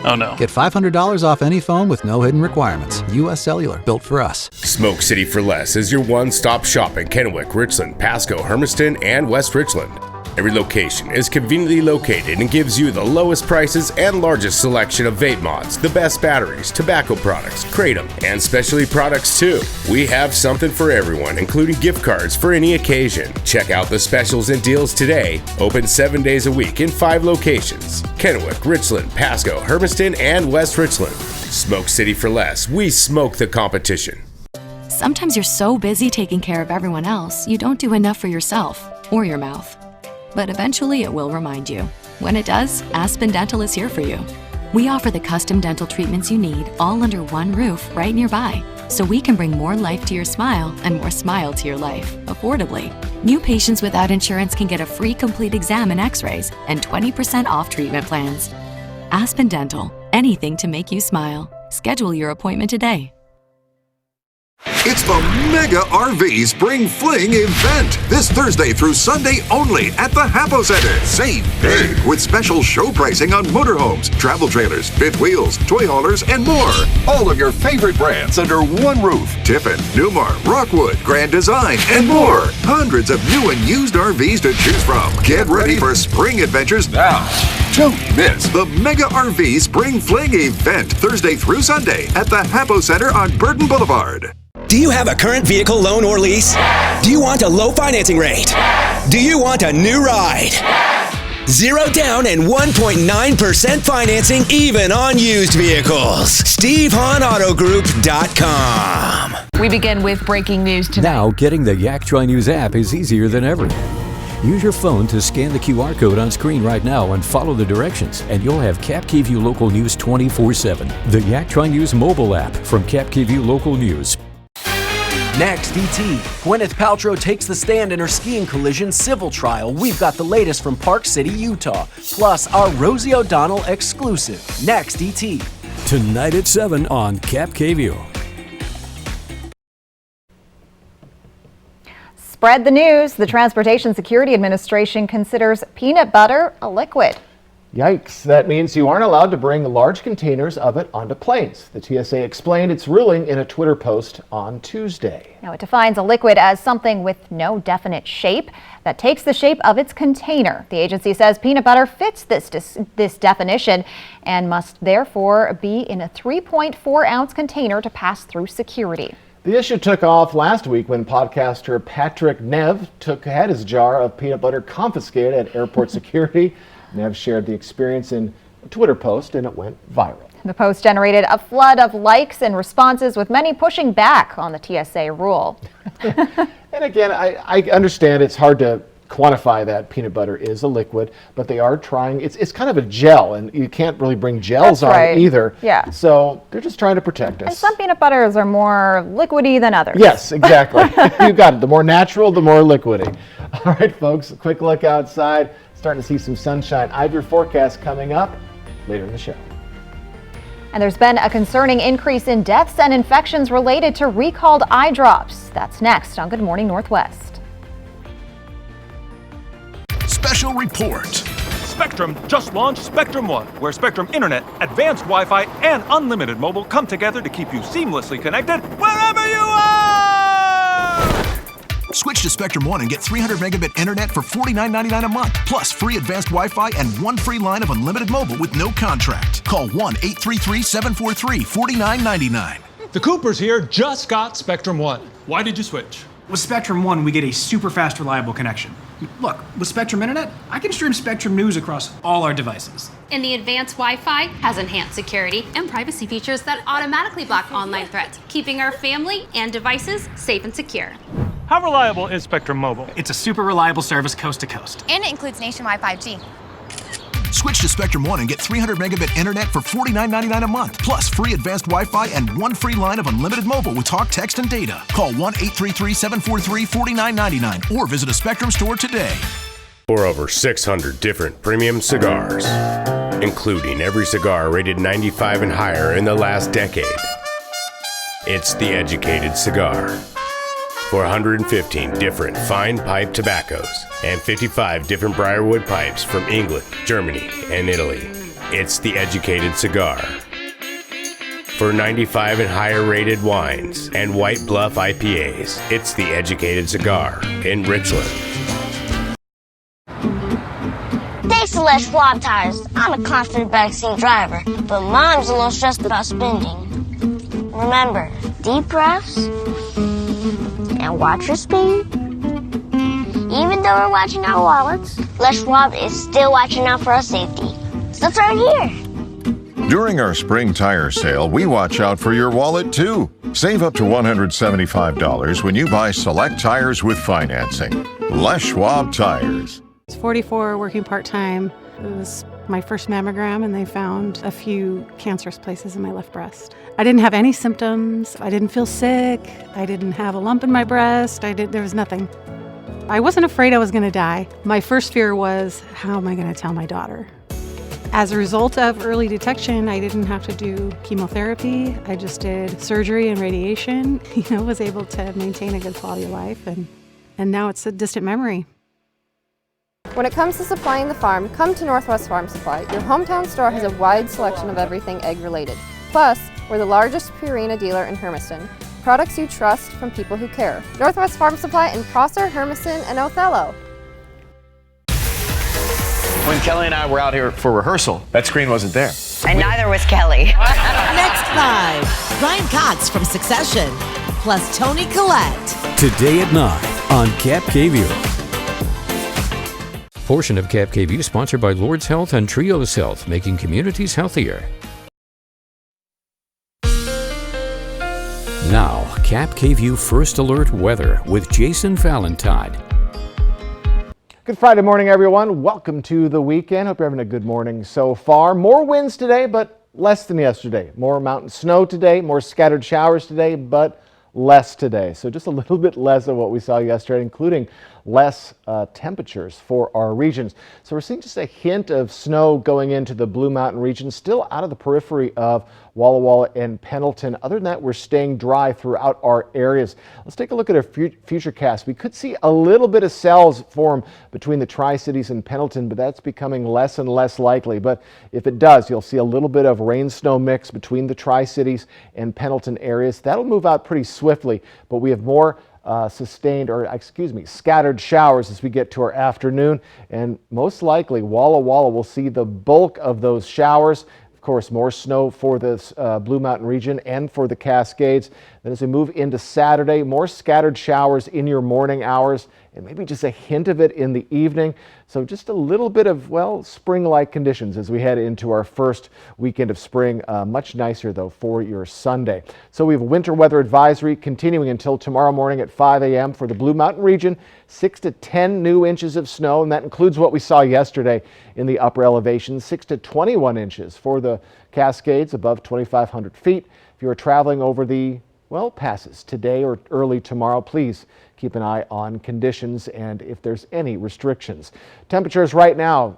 Oh no. Get $500 off any phone with no hidden requirements. US Cellular, built for us. Smoke City for Less is your one-stop shop in Kennewick, Richland, Pasco, Hermiston, and West Richland. Every location is conveniently located and gives you the lowest prices and largest selection of vape mods, the best batteries, tobacco products, kratom, and specialty products too. We have something for everyone, including gift cards for any occasion. Check out the specials and deals today. Open 7 days a week in 5 locations: Kennewick, Richland, Pasco, Hermiston, and West Richland. Smoke City for Less. We smoke the competition. Sometimes you're so busy taking care of everyone else, you don't do enough for yourself or your mouth. But eventually it will remind you. When it does, Aspen Dental is here for you. We offer the custom dental treatments you need all under one roof right nearby, so we can bring more life to your smile and more smile to your life, affordably. New patients without insurance can get a free complete exam and x-rays and 20% off treatment plans. Aspen Dental, anything to make you smile. Schedule your appointment today. It's the Mega RV Spring Fling event this Thursday through Sunday only at the Hapo Center. Save big with special show pricing on motorhomes, travel trailers, fifth wheels, toy haulers, and more. All of your favorite brands under one roof. Tiffin, Newmar, Rockwood, Grand Design, and more. Hundreds of new and used RVs to choose from. Get ready for spring adventures now. Don't miss the Mega RV Spring Fling event Thursday through Sunday at the Hapo Center on Burton Boulevard. Do you have a current vehicle loan or lease? Do you want a low financing rate? Do you want a new ride? 0 down and 1.9% financing even on used vehicles. SteveHahnAutoGroup.com. We begin with breaking news tonight. Now, getting the Yak Tri News app is easier than ever. Use your phone to scan the QR code on screen right now and follow the directions, and you'll have Cap KVUE Local News 24/7. The Yak Tri News mobile app from Cap KVUE Local News. Next, ET. Gwyneth Paltrow takes the stand in her skiing collision civil trial. We've got the latest from Park City, Utah. Plus, our Rosie O'Donnell exclusive. Next, ET. Tonight at 7 on Cap KVUE. Spread the news. The Transportation Security Administration considers peanut butter a liquid. Yikes. That means you aren't allowed to bring large containers of it onto planes. The TSA explained its ruling in a Twitter post on Tuesday. Now, it defines a liquid as something with no definite shape that takes the shape of its container. The agency says peanut butter fits this definition and must therefore be in a 3.4-ounce container to pass through security. The issue took off last week when podcaster Patrick Nev had his jar of peanut butter confiscated at airport security. Nev shared the experience in a Twitter post and it went viral. The post generated a flood of likes and responses, with many pushing back on the TSA rule. And again, I understand it's hard to quantify that peanut butter is a liquid, but they are trying. It's kind of a gel, and you can't really bring gels on right. either. Yeah. So they're just trying to protect us. And some peanut butters are more liquidy than others. Yes, exactly. You got it. The more natural, the more liquidy. All right, folks, a quick look outside. Starting to see some sunshine. I have your forecast coming up later in the show. And there's been a concerning increase in deaths and infections related to recalled eye drops. That's next on Good Morning Northwest. Special report. Spectrum just launched Spectrum One, where Spectrum Internet, advanced Wi-Fi, and unlimited mobile come together to keep you seamlessly connected wherever you are! Switch to Spectrum One and get 300 megabit internet for $49.99 a month, plus free advanced Wi-Fi and one free line of unlimited mobile with no contract. Call 1-833-743-4999. The Coopers here just got Spectrum One. Why did you switch? With Spectrum One, we get a super fast, reliable connection. Look, with Spectrum Internet, I can stream Spectrum News across all our devices. And the advanced Wi-Fi has enhanced security and privacy features that automatically block online threats, keeping our family and devices safe and secure. How reliable is Spectrum Mobile? It's a super reliable service coast to coast. And it includes nationwide 5G. Switch to Spectrum One and get 300 megabit internet for $49.99 a month, plus free advanced Wi-Fi and one free line of unlimited mobile with talk, text, and data. Call 1-833-743-4999 or visit a Spectrum store today. For over 600 different premium cigars, including every cigar rated 95 and higher in the last decade. It's The Educated Cigar. For 115 different fine pipe tobaccos and 55 different briarwood pipes from England, Germany, and Italy. It's The Educated Cigar. For 95 and higher rated wines and White Bluff IPAs, it's The Educated Cigar in Richland. Thanks to Les Schwab Tires, I'm a confident backseat driver, but Mom's a little stressed about spending. Remember, deep breaths and watch your speed. Even though we're watching our wallets, Les Schwab is still watching out for our safety. So turn here. During our spring tire sale, we watch out for your wallet too. Save up to $175 when you buy select tires with financing. Les Schwab Tires. I was 44, working part-time. It was my first mammogram, and they found a few cancerous places in my left breast. I didn't have any symptoms. I didn't feel sick. I didn't have a lump in my breast. There was nothing. I wasn't afraid I was going to die. My first fear was, how am I going to tell my daughter? As a result of early detection, I didn't have to do chemotherapy. I just did surgery and radiation. Was able to maintain a good quality of life, and now it's a distant memory. When it comes to supplying the farm, come to Northwest Farm Supply. Your hometown store has a wide selection of everything egg-related. Plus, we're the largest Purina dealer in Hermiston. Products you trust from people who care. Northwest Farm Supply in Prosser, Hermiston, and Othello. When Kelly and I were out here for rehearsal, that screen wasn't there. And neither was Kelly. Next 5, Brian Cox from Succession, plus Tony Collette. Today at 9 on Cap KView. Portion of Cap KView sponsored by Lord's Health and Trios Health, making communities healthier. Now, Cap KView First Alert Weather with Jason Valentine. Good Friday morning, everyone. Welcome to the weekend. Hope you're having a good morning so far. More winds today, but less than yesterday. More mountain snow today, more scattered showers today, but less today. So just a little bit less of what we saw yesterday, including less temperatures for our regions. So we're seeing just a hint of snow going into the Blue Mountain region, still out of the periphery of Walla Walla and Pendleton. Other than that, we're staying dry throughout our areas. Let's take a look at our futurecast. We could see a little bit of cells form between the Tri-Cities and Pendleton, but that's becoming less and less likely. But if it does, you'll see a little bit of rain-snow mix between the Tri-Cities and Pendleton areas. That'll move out pretty swiftly, but we have more scattered showers as we get to our afternoon, and most likely Walla Walla will see the bulk of those showers. Of course, more snow for this Blue Mountain region and for the Cascades. Then as we move into Saturday, more scattered showers in your morning hours and maybe just a hint of it in the evening. So just a little bit of, well, spring-like conditions as we head into our first weekend of spring. Much nicer, though, for your Sunday. So we have a winter weather advisory continuing until tomorrow morning at 5 a.m. for the Blue Mountain region. 6 to 10 new inches of snow, and that includes what we saw yesterday in the upper elevations. 6 to 21 inches for the Cascades above 2,500 feet. If you are traveling over the passes today or early tomorrow, please keep an eye on conditions and if there's any restrictions. Temperatures right now,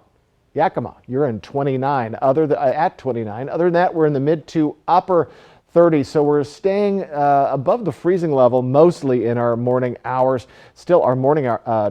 Yakima, you're in 29, at 29. Other than that, we're in the mid to upper 30, so we're staying above the freezing level mostly in our morning hours. Still, our morning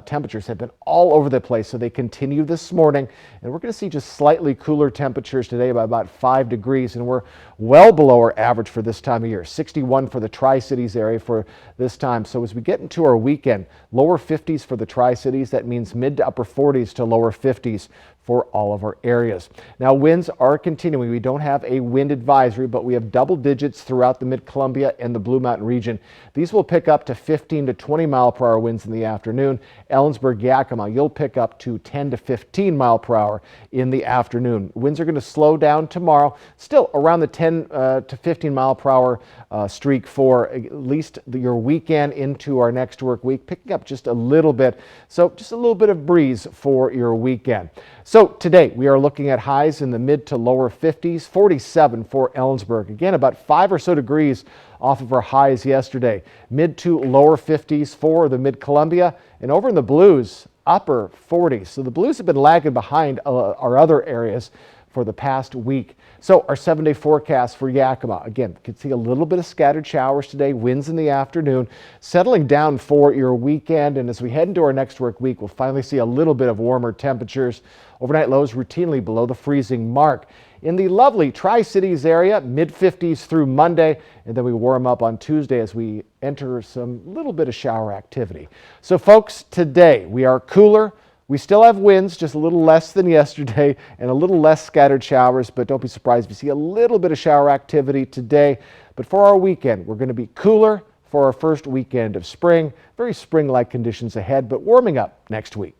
temperatures have been all over the place, so they continue this morning, and we're going to see just slightly cooler temperatures today by about 5 degrees, and we're well below our average for this time of year. 61 for the Tri-Cities area for this time. So as we get into our weekend, lower 50s for the Tri-Cities. That means mid to upper 40s to lower 50s for all of our areas. Now, winds are continuing. We don't have a wind advisory, but we have double digits throughout the Mid-Columbia and the Blue Mountain region. These will pick up to 15 to 20 mile per hour winds in the afternoon. Ellensburg, Yakima, you'll pick up to 10 to 15 mile per hour in the afternoon. Winds are going to slow down tomorrow, still around the 10 to 15 mile per hour streak for at least your weekend into our next work week, picking up just a little bit. So just a little bit of breeze for your weekend. So today we are looking at highs in the mid to lower 50s, 47 for Ellensburg. Again, about 5 or so degrees off of our highs yesterday. Mid to lower 50s for the Mid-Columbia, and over in the Blues, upper 40s. So the Blues have been lagging behind our other areas for the past week. So our 7-day forecast for Yakima, again, you can see a little bit of scattered showers today, winds in the afternoon, settling down for your weekend. And as we head into our next work week, we'll finally see a little bit of warmer temperatures. Overnight lows routinely below the freezing mark. In the lovely Tri-Cities area, mid-50s through Monday, and then we warm up on Tuesday as we enter some little bit of shower activity. So folks, today we are cooler. We still have winds, just a little less than yesterday, and a little less scattered showers, but don't be surprised if you see a little bit of shower activity today. But for our weekend, we're going to be cooler for our first weekend of spring. Very spring-like conditions ahead, but warming up next week.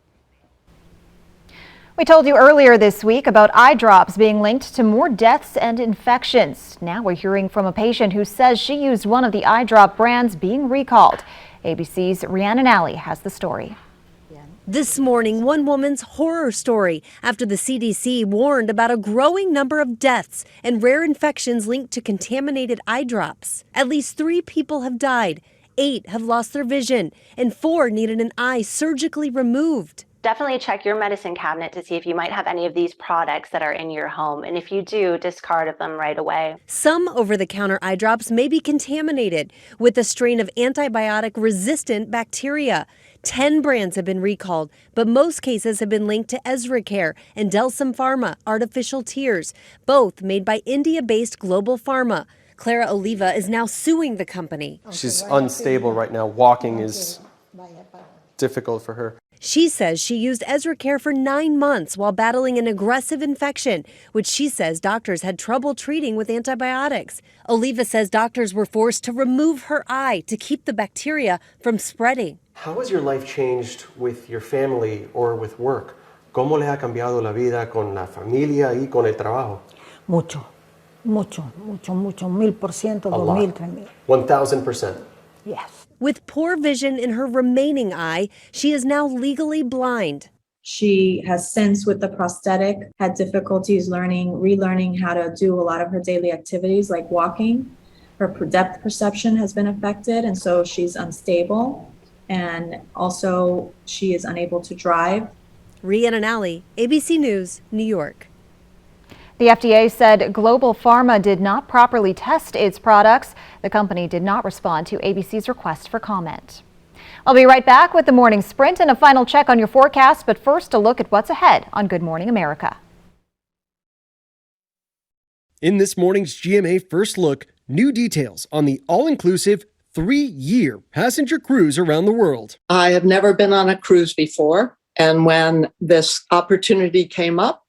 We told you earlier this week about eye drops being linked to more deaths and infections. Now we're hearing from a patient who says she used one of the eye drop brands being recalled. ABC's Rhiannon Alley has the story. This morning, one woman's horror story after the CDC warned about a growing number of deaths and rare infections linked to contaminated eye drops. At least 3 people have died, 8 have lost their vision, and 4 needed an eye surgically removed. Definitely check your medicine cabinet to see if you might have any of these products that are in your home. And if you do, discard them right away. Some over-the-counter eye drops may be contaminated with a strain of antibiotic-resistant bacteria. 10 brands have been recalled, but most cases have been linked to EzraCare and Delsym Pharma Artificial Tears, both made by India-based Global Pharma. Clara Oliva is now suing the company. She's unstable right now. Walking is difficult for her. She says she used EzraCare for 9 months while battling an aggressive infection, which she says doctors had trouble treating with antibiotics. Oliva says doctors were forced to remove her eye to keep the bacteria from spreading. How has your life changed with your family or with work? ¿Cómo les ha cambiado la vida con la familia y con el trabajo? Mucho, 1000%, 2000, 3000. 1000%. Yes. With poor vision in her remaining eye, she is now legally blind. She has since, with the prosthetic, had difficulties relearning how to do a lot of her daily activities like walking. Her depth perception has been affected, and so she's unstable. And also, she is unable to drive. Rhiannon Alley, ABC News, New York. The FDA said Global Pharma did not properly test its products. The company did not respond to ABC's request for comment. I'll be right back with the morning sprint and a final check on your forecast, but first a look at what's ahead on Good Morning America. In this morning's GMA First Look, new details on the all-inclusive 3-year passenger cruise around the world. I have never been on a cruise before, and when this opportunity came up,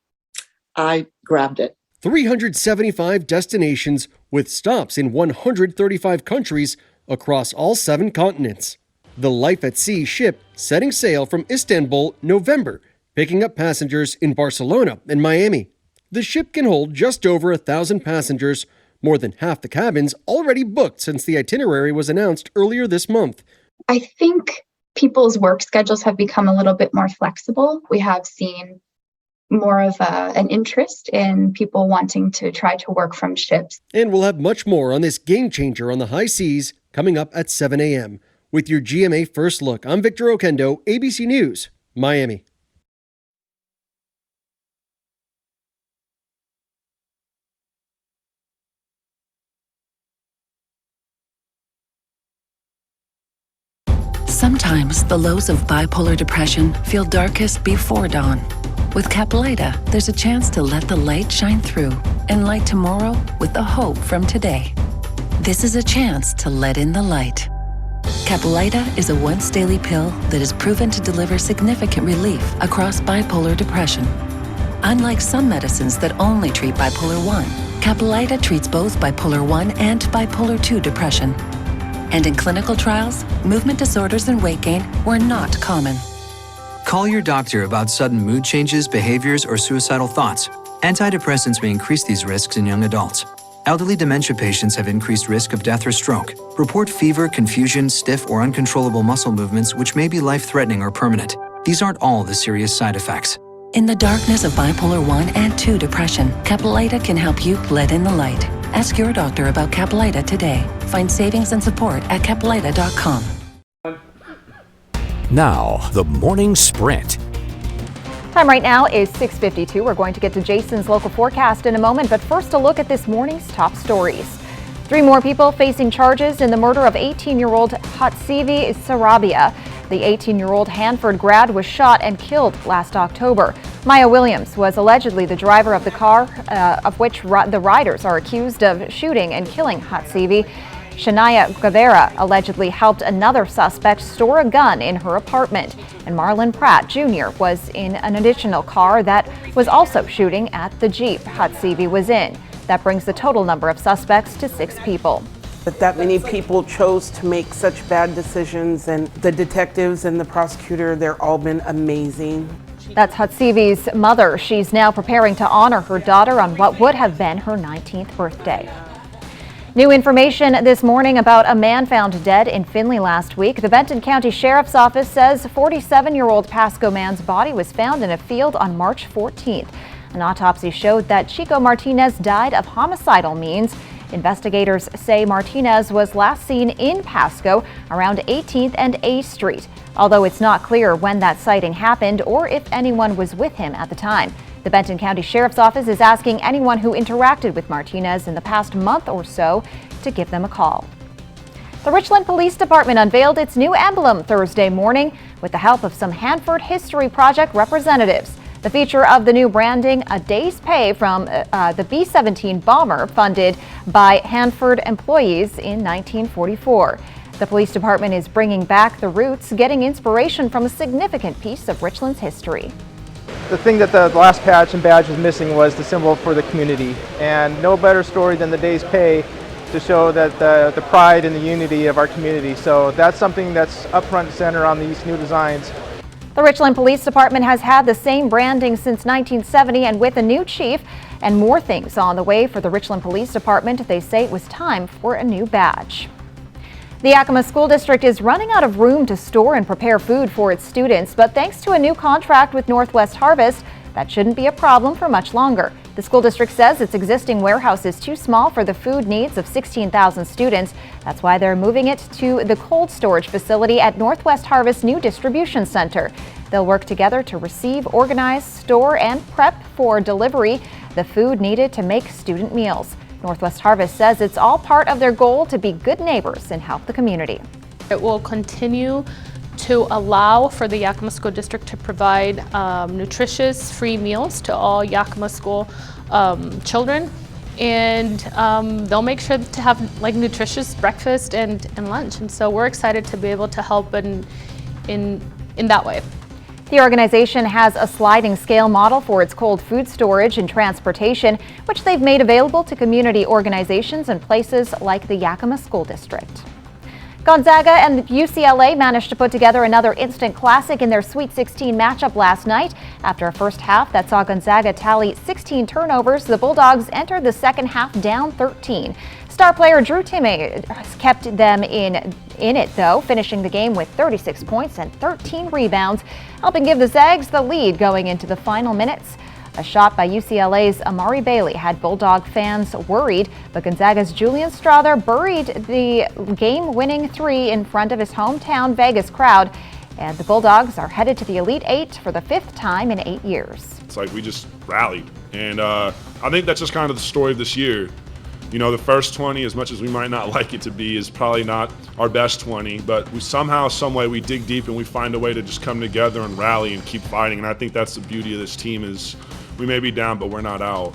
I grabbed it. 375 destinations with stops in 135 countries across all 7 continents. The Life at Sea ship setting sail from Istanbul November, picking up passengers in Barcelona and Miami. The ship can hold just over 1,000 passengers, more than half the cabins already booked since the itinerary was announced earlier this month. I think people's work schedules have become a little bit more flexible. We have seen more of an interest in people wanting to try to work from ships. And we'll have much more on this game changer on the high seas coming up at 7 a.m. With your GMA First Look, I'm Victor Oquendo, ABC News, Miami. Sometimes the lows of bipolar depression feel darkest before dawn. With Caplyta, there's a chance to let the light shine through and light tomorrow with the hope from today. This is a chance to let in the light. Caplyta is a once-daily pill that is proven to deliver significant relief across bipolar depression. Unlike some medicines that only treat bipolar 1, Caplyta treats both bipolar 1 and bipolar 2 depression. And in clinical trials, movement disorders and weight gain were not common. Call your doctor about sudden mood changes, behaviors, or suicidal thoughts. Antidepressants may increase these risks in young adults. Elderly dementia patients have increased risk of death or stroke. Report fever, confusion, stiff, or uncontrollable muscle movements which may be life-threatening or permanent. These aren't all the serious side effects. In the darkness of bipolar 1 and 2 depression, Caplyta can help you let in the light. Ask your doctor about Caplyta today. Find savings and support at Caplyta.com. Now, the morning sprint. Time right now is 6:52. We're going to get to Jason's local forecast in a moment, but first a look at this morning's top stories. 3 more people facing charges in the murder of 18-year-old Hatzivi Sarabia. The 18-year-old Hanford grad was shot and killed last October. Maya Williams was allegedly the driver of the car, of which the riders are accused of shooting and killing Hatzivi. Shania Guevara allegedly helped another suspect store a gun in her apartment. And Marlon Pratt Jr. was in an additional car that was also shooting at the Jeep Hatzivi was in. That brings the total number of suspects to 6 people. That many people chose to make such bad decisions, and the detectives and the prosecutor, they're all been amazing. That's Hatzivi's mother. She's now preparing to honor her daughter on what would have been her 19th birthday. New information this morning about a man found dead in Findlay last week. The Benton County Sheriff's Office says 47-year-old Pasco man's body was found in a field on March 14th. An autopsy showed that Chico Martinez died of homicidal means. Investigators say Martinez was last seen in Pasco around 18th and A Street, although it's not clear when that sighting happened or if anyone was with him at the time. The Benton County Sheriff's Office is asking anyone who interacted with Martinez in the past month or so to give them a call. The Richland Police Department unveiled its new emblem Thursday morning with the help of some Hanford History Project representatives. The feature of the new branding, a day's pay from the B-17 bomber funded by Hanford employees in 1944. The police department is bringing back the roots, getting inspiration from a significant piece of Richland's history. The thing that the last patch and badge was missing was the symbol for the community, and no better story than the day's pay to show that the pride and the unity of our community. So that's something that's up front and center on these new designs. The Richland Police Department has had the same branding since 1970, and with a new chief and more things on the way for the Richland Police Department, they say it was time for a new badge. The Yakima School District is running out of room to store and prepare food for its students, but thanks to a new contract with Northwest Harvest, that shouldn't be a problem for much longer. The school district says its existing warehouse is too small for the food needs of 16,000 students. That's why they're moving it to the cold storage facility at Northwest Harvest New Distribution Center. They'll work together to receive, organize, store, and prep for delivery the food needed to make student meals. Northwest Harvest says it's all part of their goal to be good neighbors and help the community. It will continue to allow for the Yakima School District to provide nutritious free meals to all Yakima School children, and they'll make sure to have like nutritious breakfast and lunch. And so we're excited to be able to help in that way. The organization has a sliding scale model for its cold food storage and transportation, which they've made available to community organizations and places like the Yakima School District. Gonzaga and UCLA managed to put together another instant classic in their Sweet 16 matchup last night. After a first half that saw Gonzaga tally 16 turnovers, the Bulldogs entered the second half down 13. Star player Drew Timme kept them in it, though, finishing the game with 36 points and 13 rebounds, helping give the Zags the lead going into the final minutes. A shot by UCLA's Amari Bailey had Bulldog fans worried, but Gonzaga's Julian Strother buried the game-winning three in front of his hometown Vegas crowd, and the Bulldogs are headed to the Elite Eight for the 5th time in 8 years. It's like we just rallied, and I think that's just kind of the story of this year. You know, the first 20, as much as we might not like it to be, is probably not our best 20, but we somehow, some way, we dig deep and we find a way to just come together and rally and keep fighting, and I think that's the beauty of this team is we may be down, but we're not out.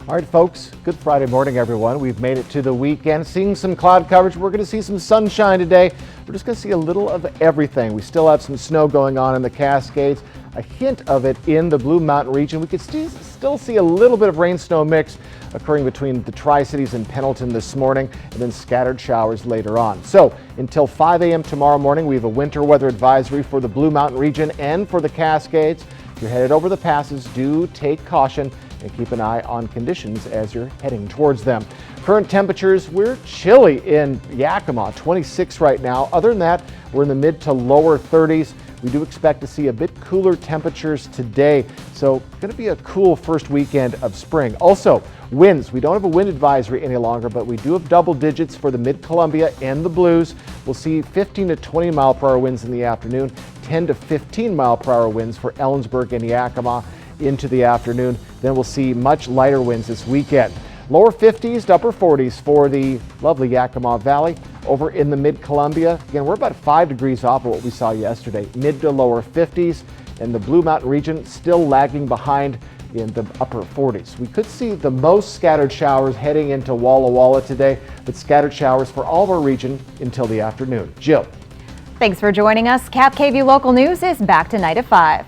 All right, folks, good Friday morning, everyone. We've made it to the weekend, seeing some cloud coverage. We're going to see some sunshine today. We're just going to see a little of everything. We still have some snow going on in the Cascades, a hint of it in the Blue Mountain region. We could still see a little bit of rain-snow mix occurring between the Tri-Cities and Pendleton this morning, and then scattered showers later on. So until 5 a.m. tomorrow morning, we have a winter weather advisory for the Blue Mountain region and for the Cascades. If you're headed over the passes, do take caution and keep an eye on conditions as you're heading towards them. Current temperatures, we're chilly in Yakima, 26 right now. Other than that, we're in the mid to lower 30s. We do expect to see a bit cooler temperatures today, so going to be a cool first weekend of spring. Also, winds. We don't have a wind advisory any longer, but we do have double digits for the Mid-Columbia and the Blues. We'll see 15 to 20 mile per hour winds in the afternoon, 10 to 15 mile per hour winds for Ellensburg and Yakima into the afternoon. Then we'll see much lighter winds this weekend. Lower 50s to upper 40s for the lovely Yakima Valley. Over in the Mid-Columbia, again, we're about 5 degrees off of what we saw yesterday. Mid to lower 50s, and the Blue Mountain region still lagging behind in the upper 40s. We could see the most scattered showers heading into Walla Walla today, but scattered showers for all of our region until the afternoon. Jill. Thanks for joining us. KapKVU Local News is back tonight at 5.